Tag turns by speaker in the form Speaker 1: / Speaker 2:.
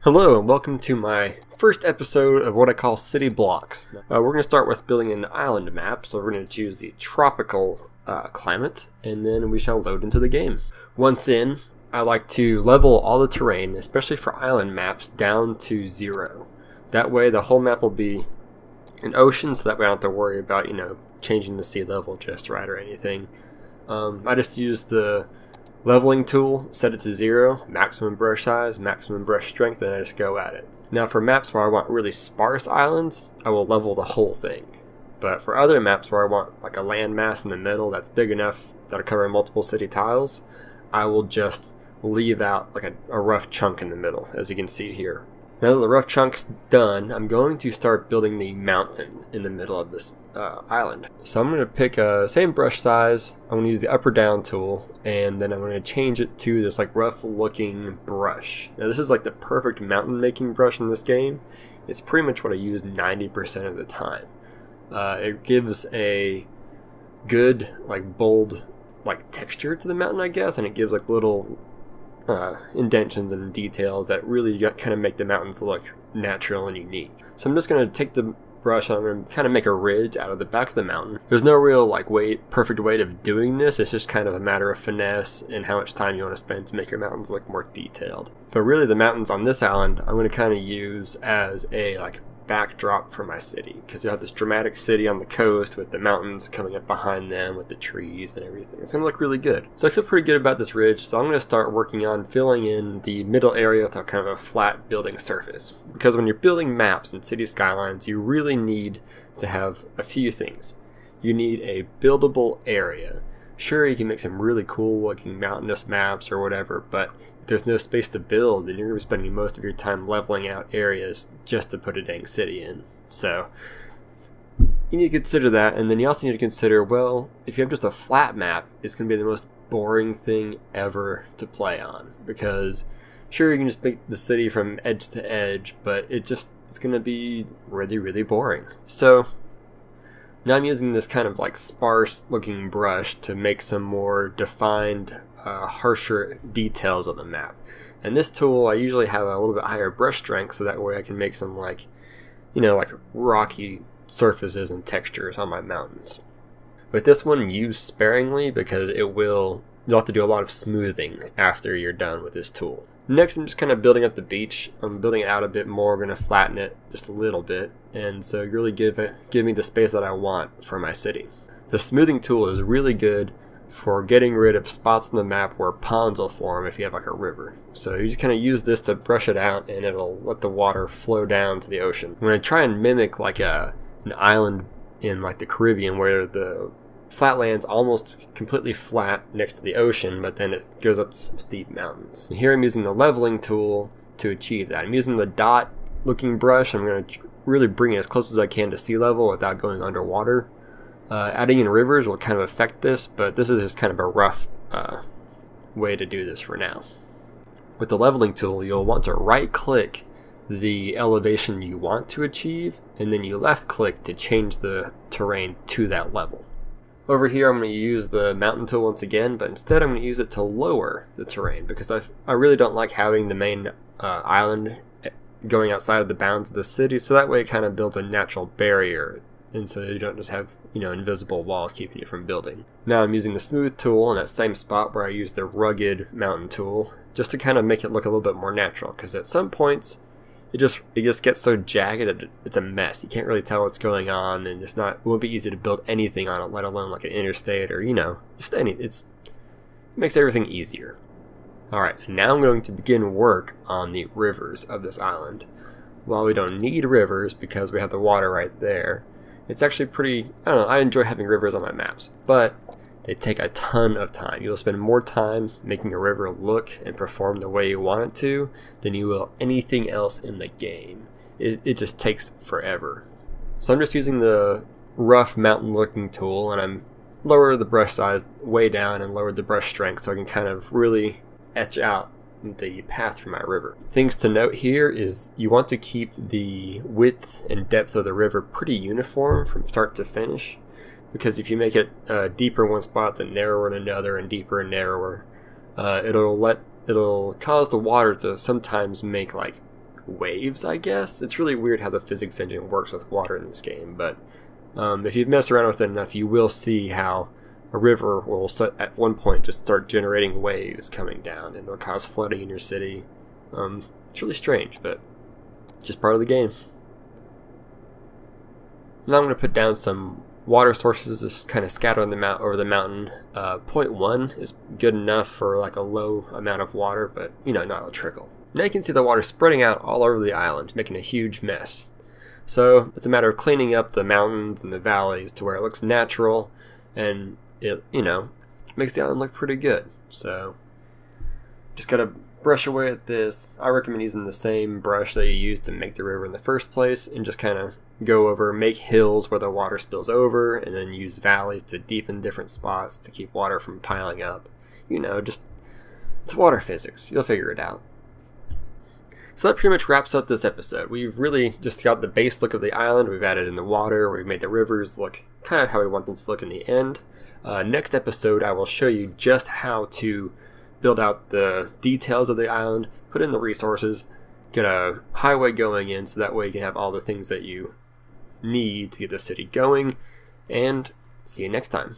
Speaker 1: Hello and welcome to my first episode of what I call city blocks. We're going to start with building an island map, so we're going to choose the tropical climate, and then we shall load into the game. Once in, I like to level all the terrain, especially for island maps, down to 0. That way the whole map will be an ocean, so that way I don't have to worry about, changing the sea level just right or anything. I just use the leveling tool, set it to 0, maximum brush size, maximum brush strength, and I just go at it. Now for maps where I want really sparse islands, I will level the whole thing. But for other maps where I want like a landmass in the middle that's big enough that'll cover multiple city tiles, I will just leave out like a rough chunk in the middle, as you can see here. Now that the rough chunk's done, I'm going to start building the mountain in the middle of this island. So I'm going to pick a same brush size. I'm going to use the up or down tool, and then I'm going to change it to this like rough looking brush. Now this is like the perfect mountain making brush in this game. It's pretty much what I use 90% of the time. It gives a good like bold like texture to the mountain, I guess, and it gives like little indentions and details that really kind of make the mountains look natural and unique. So I'm just going to take the brush and I'm going to kind of make a ridge out of the back of the mountain. There's no real like perfect way of doing this. It's just kind of a matter of finesse and how much time you want to spend to make your mountains look more detailed. But really the mountains on this island I'm going to kind of use as a like backdrop for my city, because you have this dramatic city on the coast with the mountains coming up behind them with the trees and everything. It's going to look really good. So I feel pretty good about this ridge, so I'm going to start working on filling in the middle area with a kind of a flat building surface. Because when you're building maps in Cities Skylines, you really need to have a few things. You need a buildable area. Sure, you can make some really cool looking mountainous maps or whatever, but if there's no space to build, then you're going to be spending most of your time leveling out areas just to put a dang city in. So you need to consider that, and then you also need to consider, well, if you have just a flat map, it's going to be the most boring thing ever to play on. Because sure, you can just make the city from edge to edge, but it's going to be really, really boring. So now I'm using this kind of like sparse looking brush to make some more defined, harsher details on the map. And this tool I usually have a little bit higher brush strength, so that way I can make some like rocky surfaces and textures on my mountains. With this one, use sparingly because you'll have to do a lot of smoothing after you're done with this tool. Next, I'm just kind of building up the beach. I'm building it out a bit more. I'm going to flatten it just a little bit, and so really give me the space that I want for my city. The smoothing tool is really good for getting rid of spots on the map where ponds will form if you have like a river. So you just kind of use this to brush it out, and it'll let the water flow down to the ocean. I'm going to try and mimic like an island in like the Caribbean where the flatland's almost completely flat next to the ocean, but then it goes up to some steep mountains. And here I'm using the leveling tool to achieve that. I'm using the dot looking brush. I'm going to really bring it as close as I can to sea level without going underwater. Adding in rivers will kind of affect this, but this is just kind of a rough way to do this for now. With the leveling tool, you'll want to right click the elevation you want to achieve, and then you left click to change the terrain to that level. Over here I'm going to use the mountain tool once again, but instead I'm going to use it to lower the terrain, because I really don't like having the main island going outside of the bounds of the city, so that way it kind of builds a natural barrier, and so you don't just have invisible walls keeping you from building. Now I'm using the smooth tool in that same spot where I used the rugged mountain tool, just to kind of make it look a little bit more natural, because at some points it just gets so jagged it's a mess. You can't really tell what's going on, and it won't be easy to build anything on it, let alone like an interstate or it makes everything easier. Alright, now I'm going to begin work on the rivers of this island. While we don't need rivers because we have the water right there, it's actually pretty, I enjoy having rivers on my maps, but they take a ton of time. You'll spend more time making a river look and perform the way you want it to than you will anything else in the game. It just takes forever. So I'm just using the rough mountain looking tool, and I'm lower the brush size way down and lowered the brush strength so I can kind of really etch out the path for my river. Things to note here is you want to keep the width and depth of the river pretty uniform from start to finish, because if you make it deeper in one spot then narrower in another and deeper and narrower, it'll cause the water to sometimes make like waves, I guess. It's really weird how the physics engine works with water in this game, but if you mess around with it enough, you will see how a river will at one point just start generating waves coming down, and it'll cause flooding in your city. It's really strange, but just part of the game. Now I'm going to put down some water sources just kind of scattered over the mountain. 0.1 is good enough for like a low amount of water, but not a trickle. Now you can see the water spreading out all over the island, making a huge mess. So it's a matter of cleaning up the mountains and the valleys to where it looks natural, and it makes the island look pretty good. So just gotta brush away at this. I recommend using the same brush that you used to make the river in the first place, and just kind of go over, make hills where the water spills over, and then use valleys to deepen different spots to keep water from piling up. Just it's water physics. You'll figure it out. So that pretty much wraps up this episode. We've really just got the base look of the island. We've added in the water. We've made the rivers look kind of how we want them to look in the end. Next episode, I will show you just how to build out the details of the island, put in the resources, get a highway going in so that way you can have all the things that you need to get the city going, and see you next time.